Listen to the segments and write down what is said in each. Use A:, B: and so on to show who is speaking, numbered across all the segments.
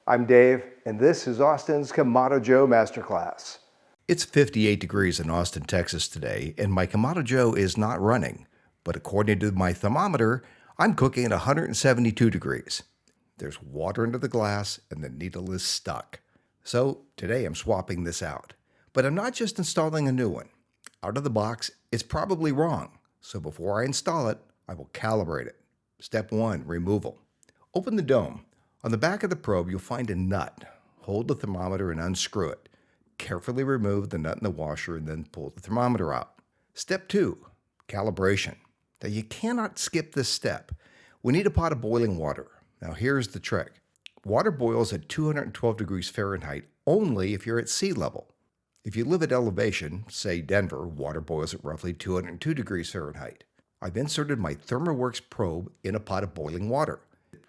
A: I'm Dave, and this is Austin's Kamado Joe Masterclass.
B: It's 58 degrees in Austin, Texas today, and my Kamado Joe is not running. But according to my thermometer, I'm cooking at 172 degrees. There's water under the glass, and the needle is stuck. So today I'm swapping this out. But I'm not just installing a new one. Out of the box, it's probably wrong. So before I install it, I will calibrate it. Step 1, removal. Open the dome. On the back of the probe, you'll find a nut. Hold the thermometer and unscrew it. Carefully remove the nut in the washer and then pull the thermometer out. Step 2, calibration. Now you cannot skip this step. We need a pot of boiling water. Now here's the trick. Water boils at 212 degrees Fahrenheit only if you're at sea level. If you live at elevation, say Denver, water boils at roughly 202 degrees Fahrenheit. I've inserted my ThermoWorks probe in a pot of boiling water.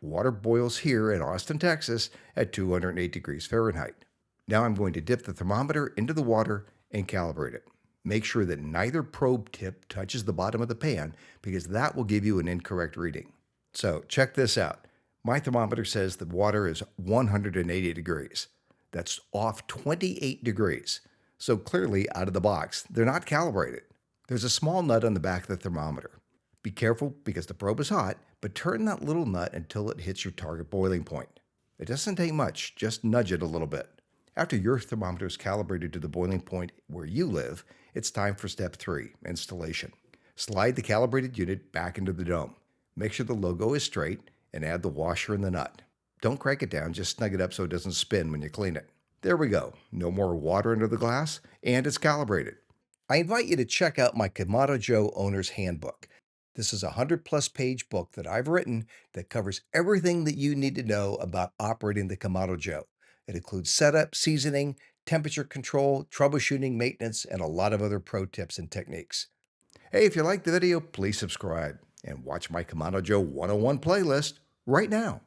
B: Water boils here in Austin, Texas at 208 degrees Fahrenheit. Now I'm going to dip the thermometer into the water and calibrate it. Make sure that neither probe tip touches the bottom of the pan because that will give you an incorrect reading. So check this out. My thermometer says the water is 180 degrees. That's off 28 degrees. So clearly out of the box, they're not calibrated. There's a small nut on the back of the thermometer. Be careful because the probe is hot, but turn that little nut until it hits your target boiling point. It doesn't take much, just nudge it a little bit. After your thermometer is calibrated to the boiling point where you live, it's time for step 3, installation. Slide the calibrated unit back into the dome. Make sure the logo is straight and add the washer and the nut. Don't crank it down, just snug it up so it doesn't spin when you clean it. There we go. No more water under the glass, and it's calibrated. I invite you to check out my Kamado Joe Owner's Handbook. This is a 100-plus page book that I've written that covers everything that you need to know about operating the Kamado Joe. It includes setup, seasoning, temperature control, troubleshooting, maintenance, and a lot of other pro tips and techniques. Hey, if you liked the video, please subscribe and watch my Kamado Joe 101 playlist right now.